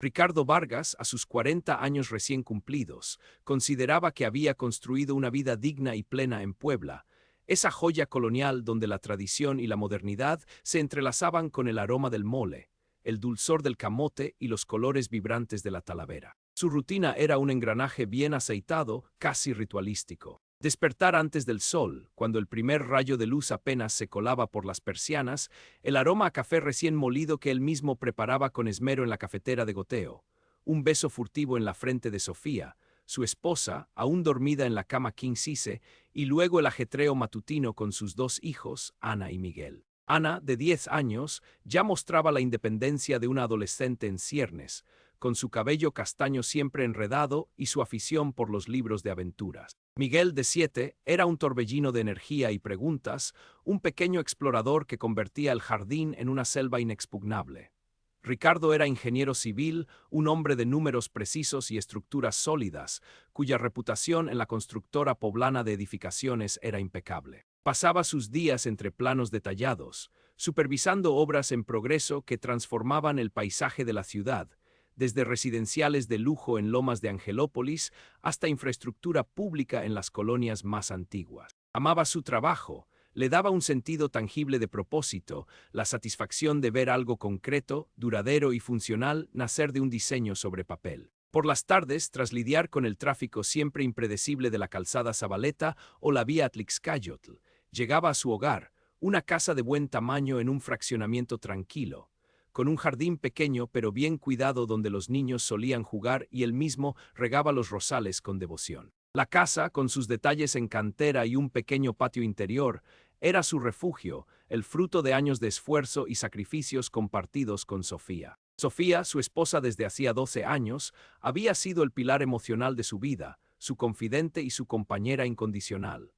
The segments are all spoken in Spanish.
Ricardo Vargas, a sus 40 años recién cumplidos, consideraba que había construido una vida digna y plena en Puebla, esa joya colonial donde la tradición y la modernidad se entrelazaban con el aroma del mole, el dulzor del camote y los colores vibrantes de la talavera. Su rutina era un engranaje bien aceitado, casi ritualístico. Despertar antes del sol, cuando el primer rayo de luz apenas se colaba por las persianas, el aroma a café recién molido que él mismo preparaba con esmero en la cafetera de goteo, un beso furtivo en la frente de Sofía, su esposa, aún dormida en la cama King Size, y luego el ajetreo matutino con sus dos hijos, Ana y Miguel. Ana, de 10 años, ya mostraba la independencia de una adolescente en ciernes, con su cabello castaño siempre enredado y su afición por los libros de aventuras. Miguel, de 7, era un torbellino de energía y preguntas, un pequeño explorador que convertía el jardín en una selva inexpugnable. Ricardo era ingeniero civil, un hombre de números precisos y estructuras sólidas, cuya reputación en la constructora poblana de edificaciones era impecable. Pasaba sus días entre planos detallados, supervisando obras en progreso que transformaban el paisaje de la ciudad, desde residenciales de lujo en Lomas de Angelópolis hasta infraestructura pública en las colonias más antiguas. Amaba su trabajo, le daba un sentido tangible de propósito, la satisfacción de ver algo concreto, duradero y funcional nacer de un diseño sobre papel. Por las tardes, tras lidiar con el tráfico siempre impredecible de la calzada Zabaleta o la vía Atlixcáyotl, llegaba a su hogar, una casa de buen tamaño en un fraccionamiento tranquilo, con un jardín pequeño pero bien cuidado donde los niños solían jugar y él mismo regaba los rosales con devoción. La casa, con sus detalles en cantera y un pequeño patio interior, era su refugio, el fruto de años de esfuerzo y sacrificios compartidos con Sofía. Sofía, su esposa desde hacía 12 años, había sido el pilar emocional de su vida, su confidente y su compañera incondicional.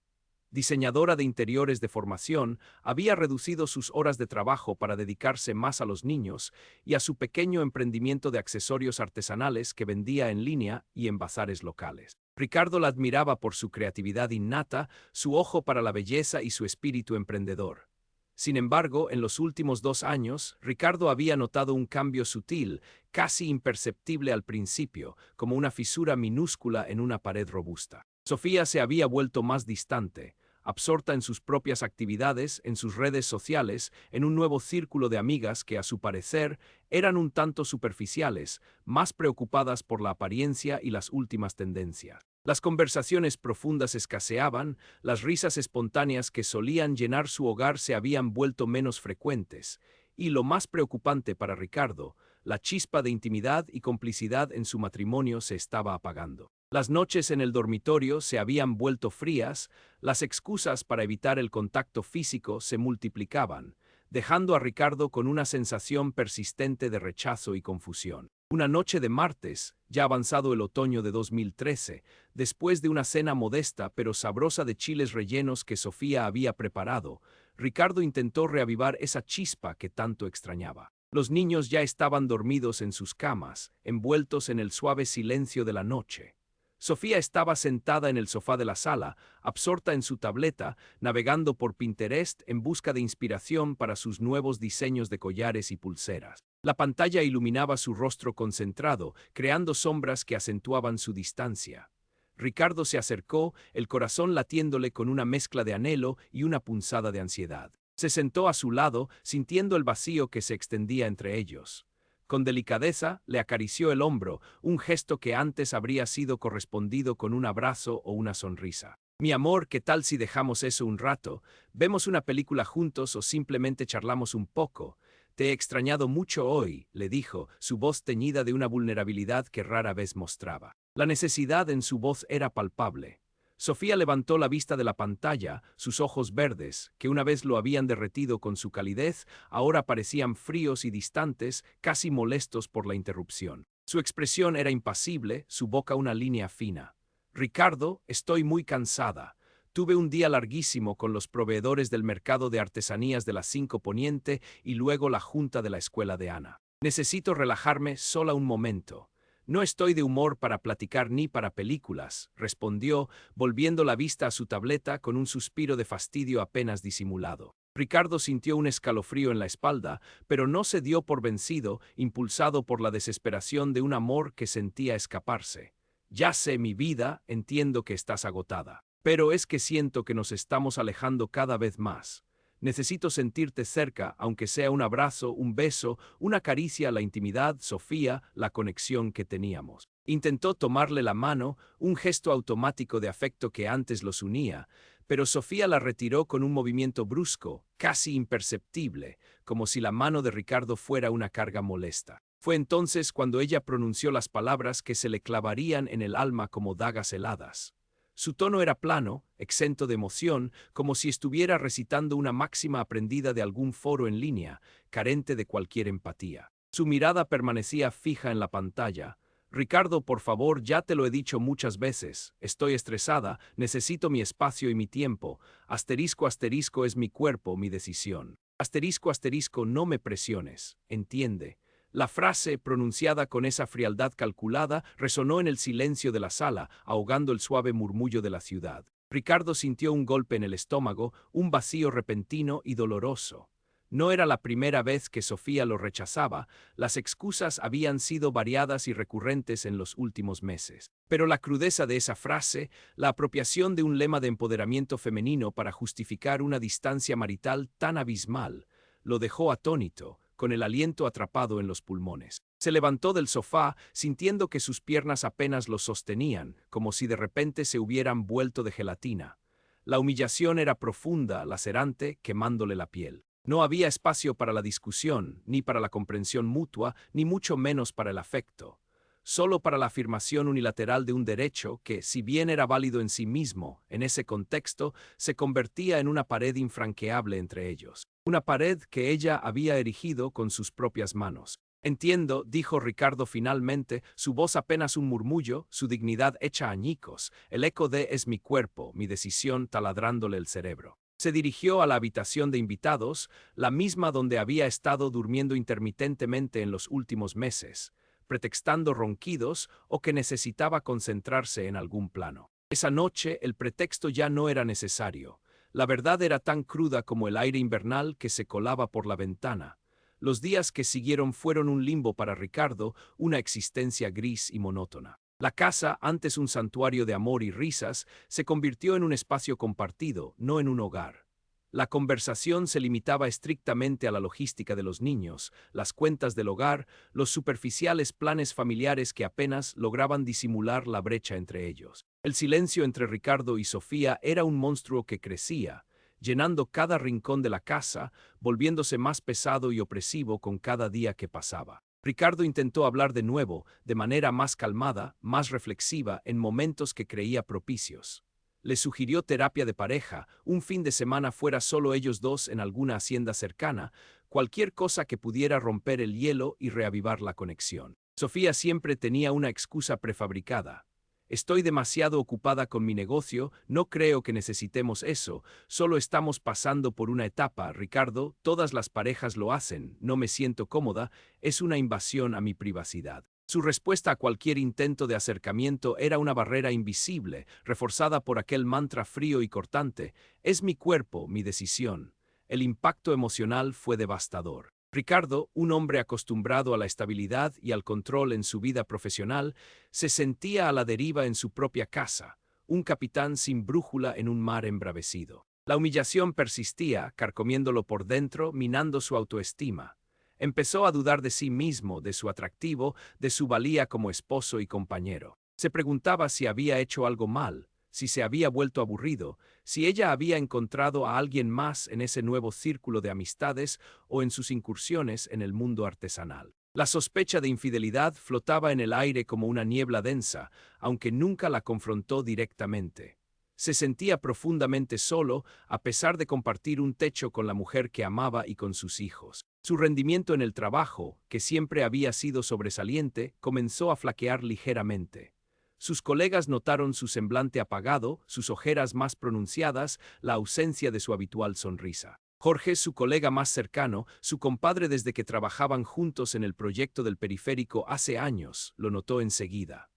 Diseñadora de interiores de formación, había reducido sus horas de trabajo para dedicarse más a los niños y a su pequeño emprendimiento de accesorios artesanales que vendía en línea y en bazares locales. Ricardo la admiraba por su creatividad innata, su ojo para la belleza y su espíritu emprendedor. Sin embargo, en los últimos 2 años, Ricardo había notado un cambio sutil, casi imperceptible al principio, como una fisura minúscula en una pared robusta. Sofía se había vuelto más distante, absorta en sus propias actividades, en sus redes sociales, en un nuevo círculo de amigas que, a su parecer, eran un tanto superficiales, más preocupadas por la apariencia y las últimas tendencias. Las conversaciones profundas escaseaban, las risas espontáneas que solían llenar su hogar se habían vuelto menos frecuentes, y lo más preocupante para Ricardo, la chispa de intimidad y complicidad en su matrimonio se estaba apagando. Las noches en el dormitorio se habían vuelto frías, las excusas para evitar el contacto físico se multiplicaban, dejando a Ricardo con una sensación persistente de rechazo y confusión. Una noche de martes, ya avanzado el otoño de 2013, después de una cena modesta pero sabrosa de chiles rellenos que Sofía había preparado, Ricardo intentó reavivar esa chispa que tanto extrañaba. Los niños ya estaban dormidos en sus camas, envueltos en el suave silencio de la noche. Sofía estaba sentada en el sofá de la sala, absorta en su tableta, navegando por Pinterest en busca de inspiración para sus nuevos diseños de collares y pulseras. La pantalla iluminaba su rostro concentrado, creando sombras que acentuaban su distancia. Ricardo se acercó, el corazón latiéndole con una mezcla de anhelo y una punzada de ansiedad. Se sentó a su lado, sintiendo el vacío que se extendía entre ellos. Con delicadeza le acarició el hombro, un gesto que antes habría sido correspondido con un abrazo o una sonrisa. Mi amor, ¿qué tal si dejamos eso un rato? ¿Vemos una película juntos o simplemente charlamos un poco? Te he extrañado mucho hoy, le dijo, su voz teñida de una vulnerabilidad que rara vez mostraba. La necesidad en su voz era palpable. Sofía levantó la vista de la pantalla, sus ojos verdes, que una vez lo habían derretido con su calidez, ahora parecían fríos y distantes, casi molestos por la interrupción. Su expresión era impasible, su boca una línea fina. Ricardo, estoy muy cansada. Tuve un día larguísimo con los proveedores del mercado de artesanías de las 5 Poniente y luego la junta de la escuela de Ana. Necesito relajarme sola un momento. No estoy de humor para platicar ni para películas, respondió, volviendo la vista a su tableta con un suspiro de fastidio apenas disimulado. Ricardo sintió un escalofrío en la espalda, pero no se dio por vencido, impulsado por la desesperación de un amor que sentía escaparse. Ya sé, mi vida, entiendo que estás agotada. Pero es que siento que nos estamos alejando cada vez más. Necesito sentirte cerca, aunque sea un abrazo, un beso, una caricia, la intimidad, Sofía, la conexión que teníamos. Intentó tomarle la mano, un gesto automático de afecto que antes los unía, pero Sofía la retiró con un movimiento brusco, casi imperceptible, como si la mano de Ricardo fuera una carga molesta. Fue entonces cuando ella pronunció las palabras que se le clavarían en el alma como dagas heladas. Su tono era plano, exento de emoción, como si estuviera recitando una máxima aprendida de algún foro en línea, carente de cualquier empatía. Su mirada permanecía fija en la pantalla. Ricardo, por favor, ya te lo he dicho muchas veces. Estoy estresada, necesito mi espacio y mi tiempo. Asterisco, asterisco es mi cuerpo, mi decisión. Asterisco, asterisco, no me presiones. Entiende. La frase, pronunciada con esa frialdad calculada, resonó en el silencio de la sala, ahogando el suave murmullo de la ciudad. Ricardo sintió un golpe en el estómago, un vacío repentino y doloroso. No era la primera vez que Sofía lo rechazaba, las excusas habían sido variadas y recurrentes en los últimos meses. Pero la crudeza de esa frase, la apropiación de un lema de empoderamiento femenino para justificar una distancia marital tan abismal, lo dejó atónito, con el aliento atrapado en los pulmones. Se levantó del sofá, sintiendo que sus piernas apenas lo sostenían, como si de repente se hubieran vuelto de gelatina. La humillación era profunda, lacerante, quemándole la piel. No había espacio para la discusión, ni para la comprensión mutua, ni mucho menos para el afecto. Solo para la afirmación unilateral de un derecho que, si bien era válido en sí mismo, en ese contexto, se convertía en una pared infranqueable entre ellos. Una pared que ella había erigido con sus propias manos. Entiendo, dijo Ricardo finalmente, su voz apenas un murmullo, su dignidad hecha añicos, el eco de «es mi cuerpo, mi decisión» taladrándole el cerebro. Se dirigió a la habitación de invitados, la misma donde había estado durmiendo intermitentemente en los últimos meses, pretextando ronquidos o que necesitaba concentrarse en algún plano. Esa noche el pretexto ya no era necesario. La verdad era tan cruda como el aire invernal que se colaba por la ventana. Los días que siguieron fueron un limbo para Ricardo, una existencia gris y monótona. La casa, antes un santuario de amor y risas, se convirtió en un espacio compartido, no en un hogar. La conversación se limitaba estrictamente a la logística de los niños, las cuentas del hogar, los superficiales planes familiares que apenas lograban disimular la brecha entre ellos. El silencio entre Ricardo y Sofía era un monstruo que crecía, llenando cada rincón de la casa, volviéndose más pesado y opresivo con cada día que pasaba. Ricardo intentó hablar de nuevo, de manera más calmada, más reflexiva, en momentos que creía propicios. Le sugirió terapia de pareja, un fin de semana fuera solo ellos dos en alguna hacienda cercana, cualquier cosa que pudiera romper el hielo y reavivar la conexión. Sofía siempre tenía una excusa prefabricada. Estoy demasiado ocupada con mi negocio, no creo que necesitemos eso, solo estamos pasando por una etapa, Ricardo, todas las parejas lo hacen, no me siento cómoda, es una invasión a mi privacidad. Su respuesta a cualquier intento de acercamiento era una barrera invisible, reforzada por aquel mantra frío y cortante, es mi cuerpo, mi decisión. El impacto emocional fue devastador. Ricardo, un hombre acostumbrado a la estabilidad y al control en su vida profesional, se sentía a la deriva en su propia casa, un capitán sin brújula en un mar embravecido. La humillación persistía, carcomiéndolo por dentro, minando su autoestima. Empezó a dudar de sí mismo, de su atractivo, de su valía como esposo y compañero. Se preguntaba si había hecho algo mal, si se había vuelto aburrido, si ella había encontrado a alguien más en ese nuevo círculo de amistades o en sus incursiones en el mundo artesanal. La sospecha de infidelidad flotaba en el aire como una niebla densa, aunque nunca la confrontó directamente. Se sentía profundamente solo, a pesar de compartir un techo con la mujer que amaba y con sus hijos. Su rendimiento en el trabajo, que siempre había sido sobresaliente, comenzó a flaquear ligeramente. Sus colegas notaron su semblante apagado, sus ojeras más pronunciadas, la ausencia de su habitual sonrisa. Jorge, su colega más cercano, su compadre desde que trabajaban juntos en el proyecto del periférico hace años, lo notó enseguida.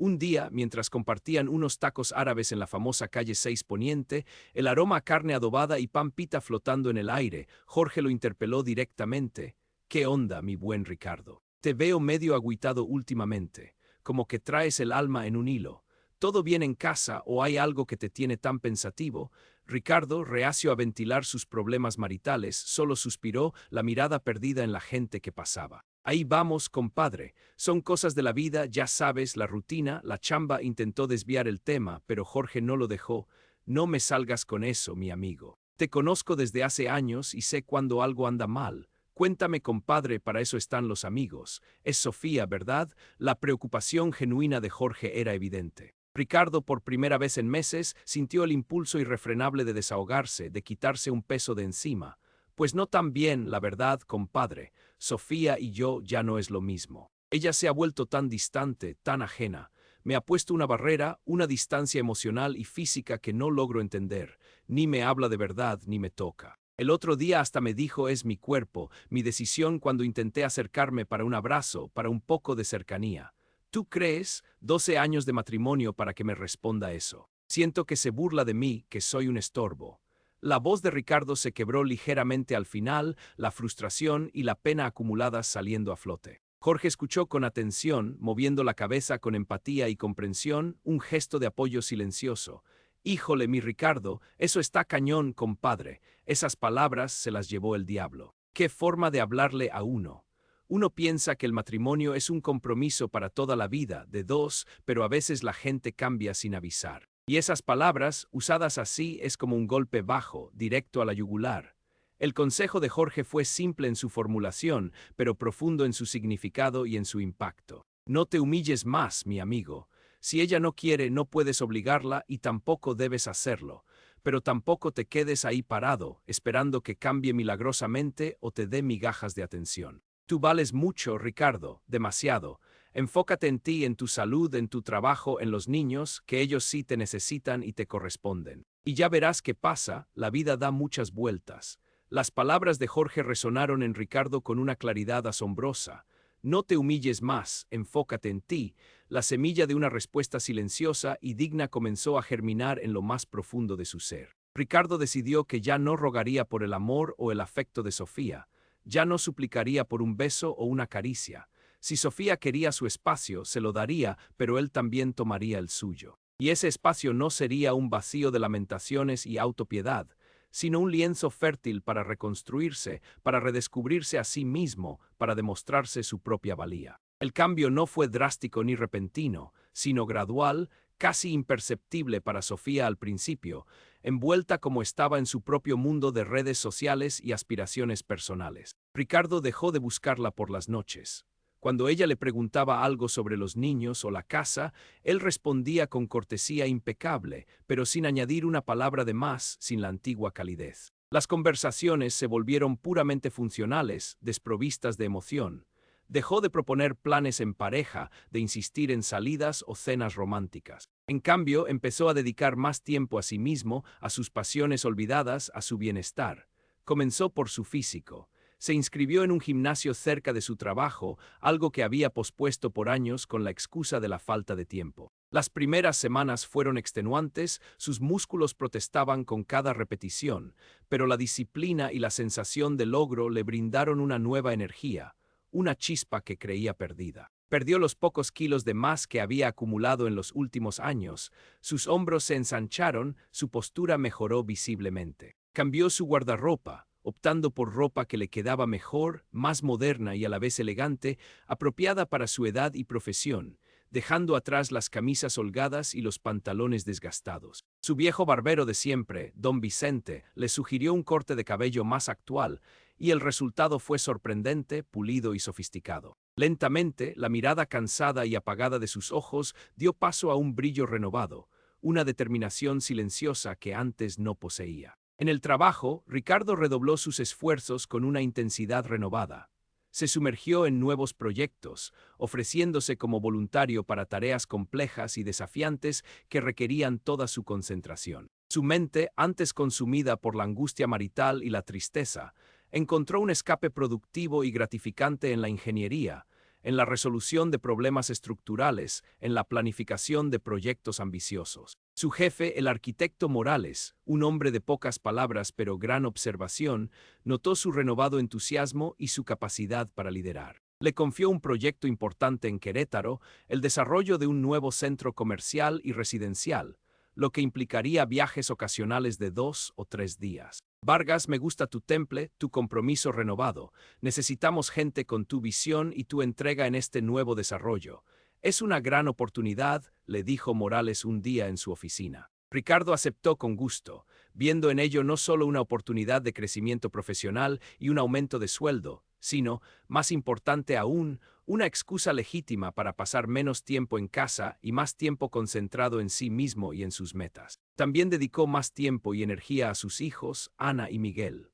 Un día, mientras compartían unos tacos árabes en la famosa calle 6 Poniente, el aroma a carne adobada y pan pita flotando en el aire, Jorge lo interpeló directamente. ¿Qué onda, mi buen Ricardo? Te veo medio agüitado últimamente, como que traes el alma en un hilo. ¿Todo bien en casa o hay algo que te tiene tan pensativo? Ricardo, reacio a ventilar sus problemas maritales, solo suspiró, la mirada perdida en la gente que pasaba. Ahí vamos, compadre. Son cosas de la vida, ya sabes, la rutina, la chamba intentó desviar el tema, pero Jorge no lo dejó. No me salgas con eso, mi amigo. Te conozco desde hace años y sé cuando algo anda mal. Cuéntame, compadre, para eso están los amigos. Es Sofía, ¿verdad? La preocupación genuina de Jorge era evidente. Ricardo, por primera vez en meses, sintió el impulso irrefrenable de desahogarse, de quitarse un peso de encima. Pues no tan bien, la verdad, compadre. Sofía y yo ya no es lo mismo. Ella se ha vuelto tan distante, tan ajena. Me ha puesto una barrera, una distancia emocional y física que no logro entender. Ni me habla de verdad, ni me toca. El otro día hasta me dijo es mi cuerpo, mi decisión cuando intenté acercarme para un abrazo, para un poco de cercanía. ¿Tú crees? 12 años de matrimonio para que me responda eso. Siento que se burla de mí, que soy un estorbo. La voz de Ricardo se quebró ligeramente al final, la frustración y la pena acumuladas saliendo a flote. Jorge escuchó con atención, moviendo la cabeza con empatía y comprensión, un gesto de apoyo silencioso. Híjole, mi Ricardo, eso está cañón, compadre. Esas palabras se las llevó el diablo. ¿Qué forma de hablarle a uno? Uno piensa que el matrimonio es un compromiso para toda la vida, de dos, pero a veces la gente cambia sin avisar. Y esas palabras, usadas así, es como un golpe bajo, directo a la yugular. El consejo de Jorge fue simple en su formulación, pero profundo en su significado y en su impacto. No te humilles más, mi amigo. Si ella no quiere, no puedes obligarla y tampoco debes hacerlo. Pero tampoco te quedes ahí parado, esperando que cambie milagrosamente o te dé migajas de atención. Tú vales mucho, Ricardo, demasiado. Enfócate en ti, en tu salud, en tu trabajo, en los niños, que ellos sí te necesitan y te corresponden. Y ya verás qué pasa, la vida da muchas vueltas. Las palabras de Jorge resonaron en Ricardo con una claridad asombrosa. No te humilles más, enfócate en ti. La semilla de una respuesta silenciosa y digna comenzó a germinar en lo más profundo de su ser. Ricardo decidió que ya no rogaría por el amor o el afecto de Sofía. Ya no suplicaría por un beso o una caricia. Si Sofía quería su espacio, se lo daría, pero él también tomaría el suyo. Y ese espacio no sería un vacío de lamentaciones y autopiedad, sino un lienzo fértil para reconstruirse, para redescubrirse a sí mismo, para demostrarse su propia valía. El cambio no fue drástico ni repentino, sino gradual, casi imperceptible para Sofía al principio, envuelta como estaba en su propio mundo de redes sociales y aspiraciones personales. Ricardo dejó de buscarla por las noches. Cuando ella le preguntaba algo sobre los niños o la casa, él respondía con cortesía impecable, pero sin añadir una palabra de más, sin la antigua calidez. Las conversaciones se volvieron puramente funcionales, desprovistas de emoción. Dejó de proponer planes en pareja, de insistir en salidas o cenas románticas. En cambio, empezó a dedicar más tiempo a sí mismo, a sus pasiones olvidadas, a su bienestar. Comenzó por su físico. Se inscribió en un gimnasio cerca de su trabajo, algo que había pospuesto por años con la excusa de la falta de tiempo. Las primeras semanas fueron extenuantes, sus músculos protestaban con cada repetición, pero la disciplina y la sensación de logro le brindaron una nueva energía, una chispa que creía perdida. Perdió los pocos kilos de más que había acumulado en los últimos años, sus hombros se ensancharon, su postura mejoró visiblemente. Cambió su guardarropa, optando por ropa que le quedaba mejor, más moderna y a la vez elegante, apropiada para su edad y profesión, dejando atrás las camisas holgadas y los pantalones desgastados. Su viejo barbero de siempre, don Vicente, le sugirió un corte de cabello más actual, y el resultado fue sorprendente, pulido y sofisticado. Lentamente, la mirada cansada y apagada de sus ojos dio paso a un brillo renovado, una determinación silenciosa que antes no poseía. En el trabajo, Ricardo redobló sus esfuerzos con una intensidad renovada. Se sumergió en nuevos proyectos, ofreciéndose como voluntario para tareas complejas y desafiantes que requerían toda su concentración. Su mente, antes consumida por la angustia marital y la tristeza, encontró un escape productivo y gratificante en la ingeniería, en la resolución de problemas estructurales, en la planificación de proyectos ambiciosos. Su jefe, el arquitecto Morales, un hombre de pocas palabras pero gran observación, notó su renovado entusiasmo y su capacidad para liderar. Le confió un proyecto importante en Querétaro, el desarrollo de un nuevo centro comercial y residencial, lo que implicaría viajes ocasionales de 2 o 3 días. Vargas, me gusta tu temple, tu compromiso renovado. Necesitamos gente con tu visión y tu entrega en este nuevo desarrollo. Es una gran oportunidad, le dijo Morales un día en su oficina. Ricardo aceptó con gusto, viendo en ello no solo una oportunidad de crecimiento profesional y un aumento de sueldo, sino, más importante aún, una excusa legítima para pasar menos tiempo en casa y más tiempo concentrado en sí mismo y en sus metas. También dedicó más tiempo y energía a sus hijos, Ana y Miguel.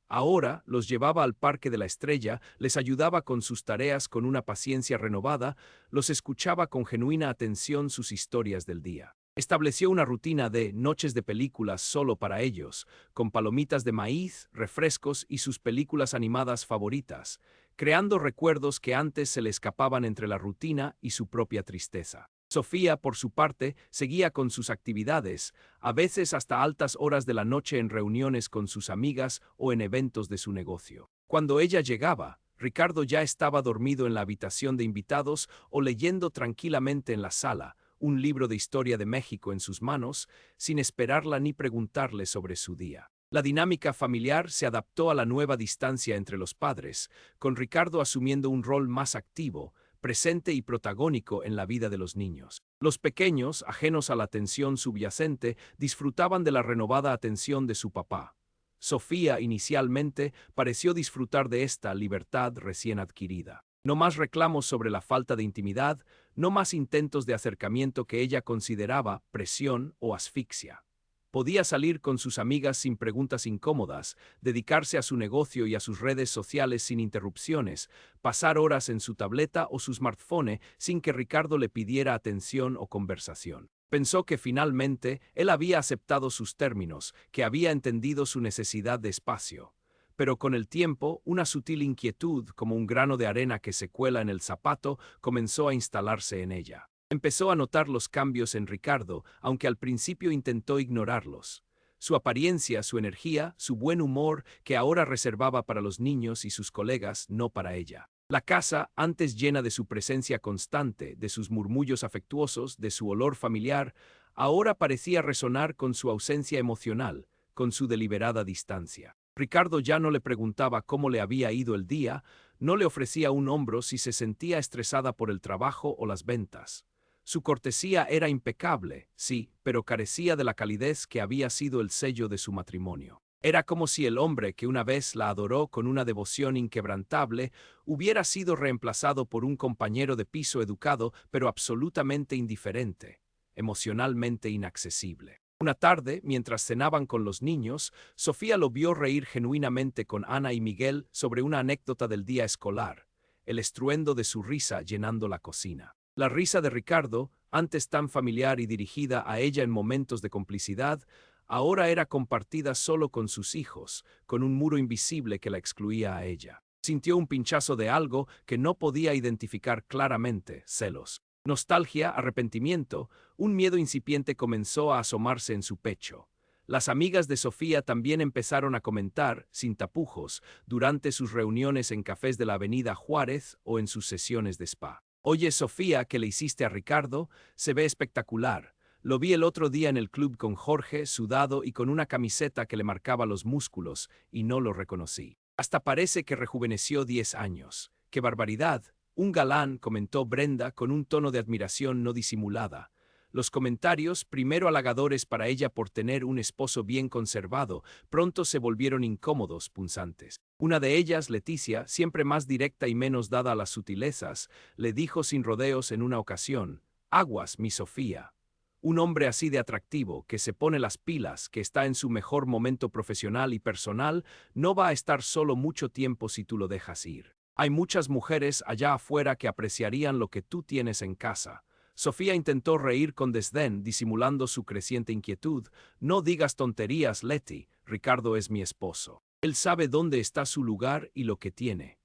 Ahora los llevaba al Parque de la Estrella, les ayudaba con sus tareas con una paciencia renovada, los escuchaba con genuina atención sus historias del día. Estableció una rutina de noches de películas solo para ellos, con palomitas de maíz, refrescos y sus películas animadas favoritas, creando recuerdos que antes se le escapaban entre la rutina y su propia tristeza. Sofía, por su parte, seguía con sus actividades, a veces hasta altas horas de la noche en reuniones con sus amigas o en eventos de su negocio. Cuando ella llegaba, Ricardo ya estaba dormido en la habitación de invitados o leyendo tranquilamente en la sala, un libro de historia de México en sus manos, sin esperarla ni preguntarle sobre su día. La dinámica familiar se adaptó a la nueva distancia entre los padres, con Ricardo asumiendo un rol más activo, presente y protagónico en la vida de los niños. Los pequeños, ajenos a la atención subyacente, disfrutaban de la renovada atención de su papá. Sofía, inicialmente, pareció disfrutar de esta libertad recién adquirida. No más reclamos sobre la falta de intimidad, no más intentos de acercamiento que ella consideraba presión o asfixia. Podía salir con sus amigas sin preguntas incómodas, dedicarse a su negocio y a sus redes sociales sin interrupciones, pasar horas en su tableta o su smartphone sin que Ricardo le pidiera atención o conversación. Pensó que finalmente él había aceptado sus términos, que había entendido su necesidad de espacio. Pero con el tiempo, una sutil inquietud, como un grano de arena que se cuela en el zapato, comenzó a instalarse en ella. Empezó a notar los cambios en Ricardo, aunque al principio intentó ignorarlos. Su apariencia, su energía, su buen humor, que ahora reservaba para los niños y sus colegas, no para ella. La casa, antes llena de su presencia constante, de sus murmullos afectuosos, de su olor familiar, ahora parecía resonar con su ausencia emocional, con su deliberada distancia. Ricardo ya no le preguntaba cómo le había ido el día, no le ofrecía un hombro si se sentía estresada por el trabajo o las ventas. Su cortesía era impecable, sí, pero carecía de la calidez que había sido el sello de su matrimonio. Era como si el hombre que una vez la adoró con una devoción inquebrantable hubiera sido reemplazado por un compañero de piso educado pero absolutamente indiferente, emocionalmente inaccesible. Una tarde, mientras cenaban con los niños, Sofía lo vio reír genuinamente con Ana y Miguel sobre una anécdota del día escolar, el estruendo de su risa llenando la cocina. La risa de Ricardo, antes tan familiar y dirigida a ella en momentos de complicidad, ahora era compartida solo con sus hijos, con un muro invisible que la excluía a ella. Sintió un pinchazo de algo que no podía identificar claramente, celos. Nostalgia, arrepentimiento, un miedo incipiente comenzó a asomarse en su pecho. Las amigas de Sofía también empezaron a comentar, sin tapujos, durante sus reuniones en cafés de la Avenida Juárez o en sus sesiones de spa. Oye, Sofía, ¿qué le hiciste a Ricardo? Se ve espectacular. Lo vi el otro día en el club con Jorge, sudado y con una camiseta que le marcaba los músculos, y no lo reconocí. Hasta parece que rejuveneció 10 años. ¡Qué barbaridad! Un galán, comentó Brenda con un tono de admiración no disimulada. Los comentarios, primero halagadores para ella por tener un esposo bien conservado, pronto se volvieron incómodos, punzantes. Una de ellas, Leticia, siempre más directa y menos dada a las sutilezas, le dijo sin rodeos en una ocasión: «Aguas, mi Sofía. Un hombre así de atractivo, que se pone las pilas, que está en su mejor momento profesional y personal, no va a estar solo mucho tiempo si tú lo dejas ir. Hay muchas mujeres allá afuera que apreciarían lo que tú tienes en casa». Sofía intentó reír con desdén, disimulando su creciente inquietud. «No digas tonterías, Leti. Ricardo es mi esposo. Él sabe dónde está su lugar y lo que tiene.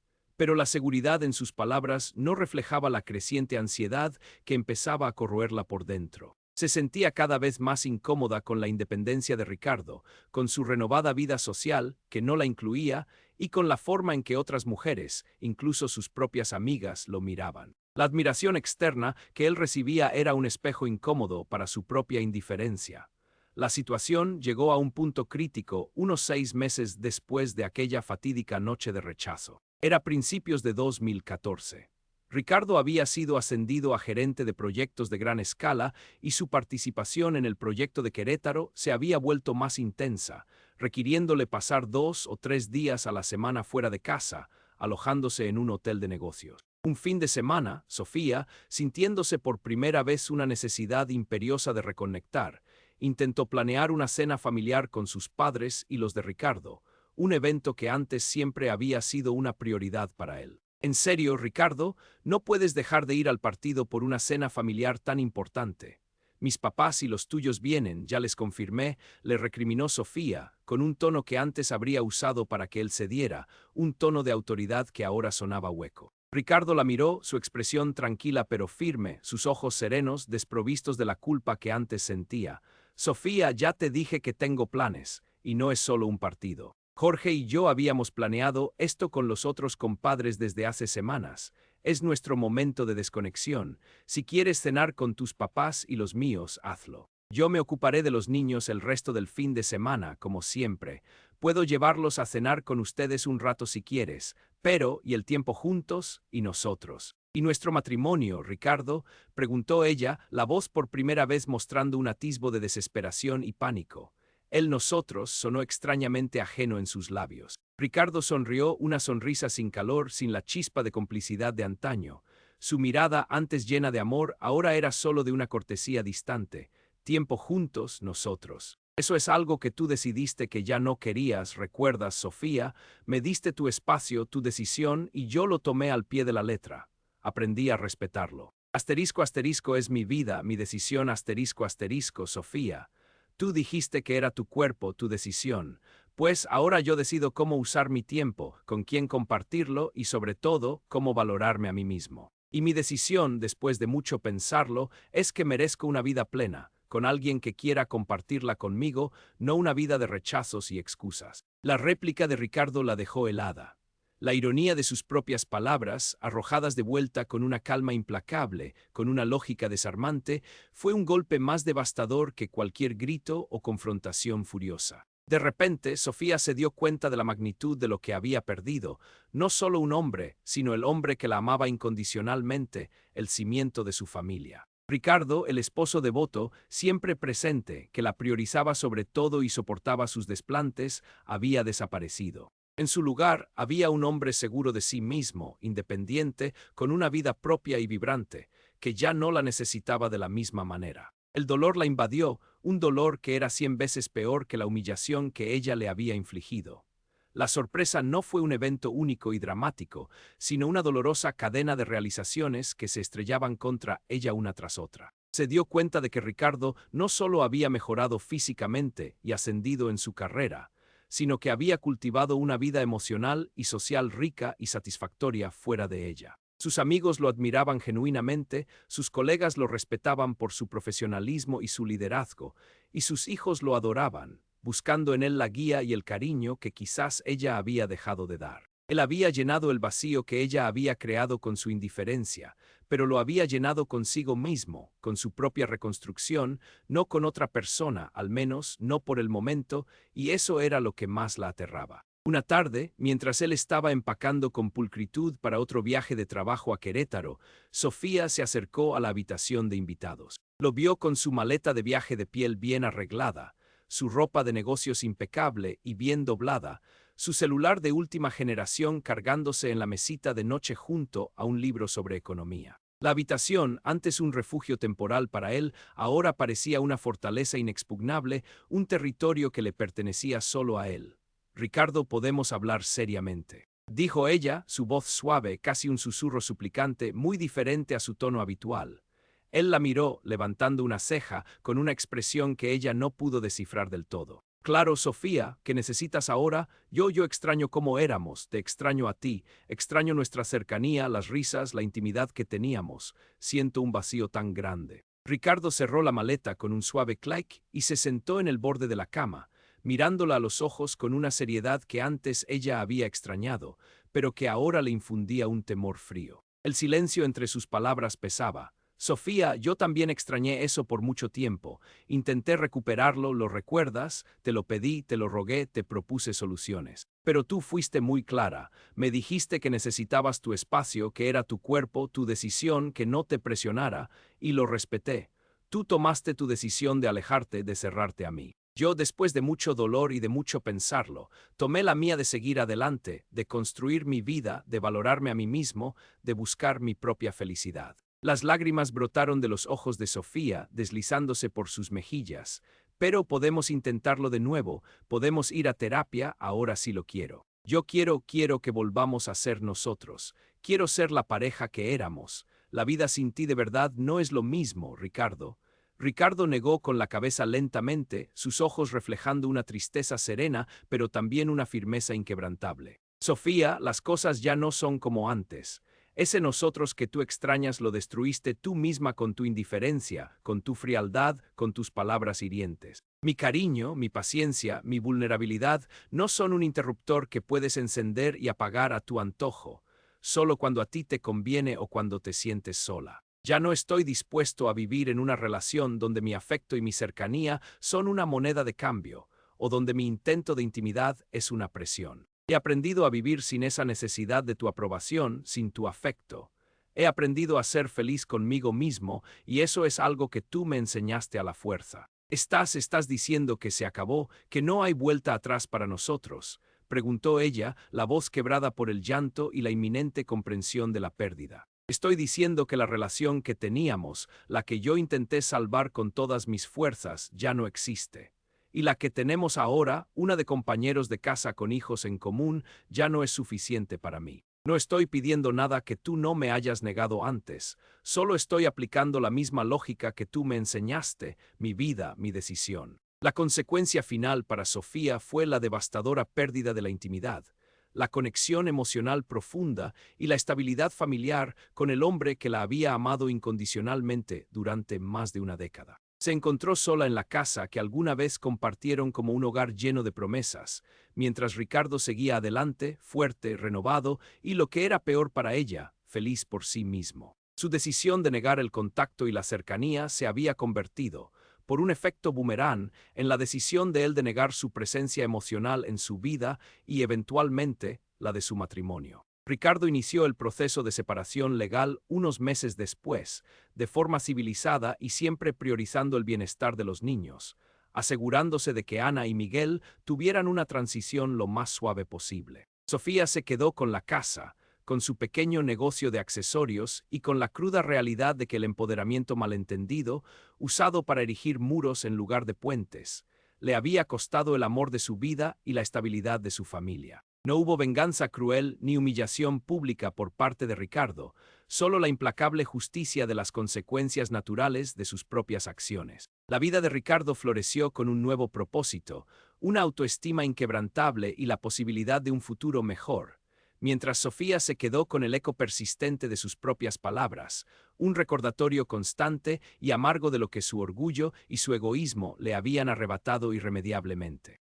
Pero la seguridad en sus palabras no reflejaba la creciente ansiedad que empezaba a corroerla por dentro. Se sentía cada vez más incómoda con la independencia de Ricardo, con su renovada vida social, que no la incluía, y con la forma en que otras mujeres, incluso sus propias amigas, lo miraban. La admiración externa que él recibía era un espejo incómodo para su propia indiferencia. La situación llegó a un punto crítico unos 6 meses después de aquella fatídica noche de rechazo. Era principios de 2014. Ricardo había sido ascendido a gerente de proyectos de gran escala y su participación en el proyecto de Querétaro se había vuelto más intensa, requiriéndole pasar 2 o 3 días a la semana fuera de casa, alojándose en un hotel de negocios. Un fin de semana, Sofía, sintiéndose por primera vez una necesidad imperiosa de reconectar, intentó planear una cena familiar con sus padres y los de Ricardo, un evento que antes siempre había sido una prioridad para él. En serio, Ricardo, no puedes dejar de ir al partido por una cena familiar tan importante. Mis papás y los tuyos vienen, ya les confirmé, le recriminó Sofía, con un tono que antes habría usado para que él cediera, un tono de autoridad que ahora sonaba hueco. Ricardo la miró, su expresión tranquila pero firme, sus ojos serenos, desprovistos de la culpa que antes sentía. Sofía, ya te dije que tengo planes, y no es solo un partido. Jorge y yo habíamos planeado esto con los otros compadres desde hace semanas. Es nuestro momento de desconexión. Si quieres cenar con tus papás y los míos, hazlo. Yo me ocuparé de los niños el resto del fin de semana, como siempre. Puedo llevarlos a cenar con ustedes un rato si quieres, pero, ¿y el tiempo juntos? ¿Y nosotros? ¿Y nuestro matrimonio, Ricardo? Preguntó ella, la voz por primera vez mostrando un atisbo de desesperación y pánico. El nosotros sonó extrañamente ajeno en sus labios. Ricardo sonrió, una sonrisa sin calor, sin la chispa de complicidad de antaño. Su mirada, antes llena de amor, ahora era solo de una cortesía distante. Tiempo juntos, nosotros. Eso es algo que tú decidiste que ya no querías, ¿recuerdas, Sofía? Me diste tu espacio, tu decisión, y yo lo tomé al pie de la letra. Aprendí a respetarlo. Asterisco, asterisco es mi vida, mi decisión, asterisco, asterisco, Sofía. Tú dijiste que era tu cuerpo, tu decisión. Pues ahora yo decido cómo usar mi tiempo, con quién compartirlo y sobre todo, cómo valorarme a mí mismo. Y mi decisión, después de mucho pensarlo, es que merezco una vida plena, con alguien que quiera compartirla conmigo, no una vida de rechazos y excusas. La réplica de Ricardo la dejó helada. La ironía de sus propias palabras, arrojadas de vuelta con una calma implacable, con una lógica desarmante, fue un golpe más devastador que cualquier grito o confrontación furiosa. De repente, Sofía se dio cuenta de la magnitud de lo que había perdido, no solo un hombre, sino el hombre que la amaba incondicionalmente, el cimiento de su familia. Ricardo, el esposo devoto, siempre presente, que la priorizaba sobre todo y soportaba sus desplantes, había desaparecido. En su lugar había un hombre seguro de sí mismo, independiente, con una vida propia y vibrante, que ya no la necesitaba de la misma manera. El dolor la invadió, un dolor que era 100 veces peor que la humillación que ella le había infligido. La sorpresa no fue un evento único y dramático, sino una dolorosa cadena de realizaciones que se estrellaban contra ella una tras otra. Se dio cuenta de que Ricardo no solo había mejorado físicamente y ascendido en su carrera, sino que había cultivado una vida emocional y social rica y satisfactoria fuera de ella. Sus amigos lo admiraban genuinamente, sus colegas lo respetaban por su profesionalismo y su liderazgo, y sus hijos lo adoraban, buscando en él la guía y el cariño que quizás ella había dejado de dar. Él había llenado el vacío que ella había creado con su indiferencia, pero lo había llenado consigo mismo, con su propia reconstrucción, no con otra persona, al menos no por el momento, y eso era lo que más la aterraba. Una tarde, mientras él estaba empacando con pulcritud para otro viaje de trabajo a Querétaro, Sofía se acercó a la habitación de invitados. Lo vio con su maleta de viaje de piel bien arreglada, su ropa de negocios impecable y bien doblada, su celular de última generación cargándose en la mesita de noche junto a un libro sobre economía. La habitación, antes un refugio temporal para él, ahora parecía una fortaleza inexpugnable, un territorio que le pertenecía solo a él. Ricardo, podemos hablar seriamente, dijo ella, su voz suave, casi un susurro suplicante, muy diferente a su tono habitual. Él la miró, levantando una ceja, con una expresión que ella no pudo descifrar del todo. Claro, Sofía, ¿qué necesitas ahora? Yo extraño cómo éramos, te extraño a ti, extraño nuestra cercanía, las risas, la intimidad que teníamos. Siento un vacío tan grande. Ricardo cerró la maleta con un suave clic y se sentó en el borde de la cama, mirándola a los ojos con una seriedad que antes ella había extrañado, pero que ahora le infundía un temor frío. El silencio entre sus palabras pesaba. Sofía, yo también extrañé eso por mucho tiempo. Intenté recuperarlo, ¿lo recuerdas? Te lo pedí, te lo rogué, te propuse soluciones. Pero tú fuiste muy clara. Me dijiste que necesitabas tu espacio, que era tu cuerpo, tu decisión, que no te presionara, y lo respeté. Tú tomaste tu decisión de alejarte, de cerrarte a mí. Yo, después de mucho dolor y de mucho pensarlo, tomé la mía de seguir adelante, de construir mi vida, de valorarme a mí mismo, de buscar mi propia felicidad. Las lágrimas brotaron de los ojos de Sofía, deslizándose por sus mejillas. Pero podemos intentarlo de nuevo, podemos ir a terapia, ahora sí lo quiero. Yo quiero que volvamos a ser nosotros. Quiero ser la pareja que éramos. La vida sin ti de verdad no es lo mismo, Ricardo. Ricardo negó con la cabeza lentamente, sus ojos reflejando una tristeza serena, pero también una firmeza inquebrantable. Sofía, las cosas ya no son como antes. Ese nosotros que tú extrañas lo destruiste tú misma con tu indiferencia, con tu frialdad, con tus palabras hirientes. Mi cariño, mi paciencia, mi vulnerabilidad no son un interruptor que puedes encender y apagar a tu antojo, solo cuando a ti te conviene o cuando te sientes sola. Ya no estoy dispuesto a vivir en una relación donde mi afecto y mi cercanía son una moneda de cambio, o donde mi intento de intimidad es una presión. He aprendido a vivir sin esa necesidad de tu aprobación, sin tu afecto. He aprendido a ser feliz conmigo mismo y eso es algo que tú me enseñaste a la fuerza. Estás diciendo que se acabó, que no hay vuelta atrás para nosotros, preguntó ella, la voz quebrada por el llanto y la inminente comprensión de la pérdida. Estoy diciendo que la relación que teníamos, la que yo intenté salvar con todas mis fuerzas, ya no existe. Y la que tenemos ahora, una de compañeros de casa con hijos en común, ya no es suficiente para mí. No estoy pidiendo nada que tú no me hayas negado antes, solo estoy aplicando la misma lógica que tú me enseñaste, mi vida, mi decisión. La consecuencia final para Sofía fue la devastadora pérdida de la intimidad, la conexión emocional profunda y la estabilidad familiar con el hombre que la había amado incondicionalmente durante más de una década. Se encontró sola en la casa que alguna vez compartieron como un hogar lleno de promesas, mientras Ricardo seguía adelante, fuerte, renovado y, lo que era peor para ella, feliz por sí mismo. Su decisión de negar el contacto y la cercanía se había convertido, por un efecto boomerang, en la decisión de él de negar su presencia emocional en su vida y, eventualmente, la de su matrimonio. Ricardo inició el proceso de separación legal unos meses después, de forma civilizada y siempre priorizando el bienestar de los niños, asegurándose de que Ana y Miguel tuvieran una transición lo más suave posible. Sofía se quedó con la casa, con su pequeño negocio de accesorios y con la cruda realidad de que el empoderamiento malentendido, usado para erigir muros en lugar de puentes, le había costado el amor de su vida y la estabilidad de su familia. No hubo venganza cruel ni humillación pública por parte de Ricardo, solo la implacable justicia de las consecuencias naturales de sus propias acciones. La vida de Ricardo floreció con un nuevo propósito, una autoestima inquebrantable y la posibilidad de un futuro mejor, mientras Sofía se quedó con el eco persistente de sus propias palabras, un recordatorio constante y amargo de lo que su orgullo y su egoísmo le habían arrebatado irremediablemente.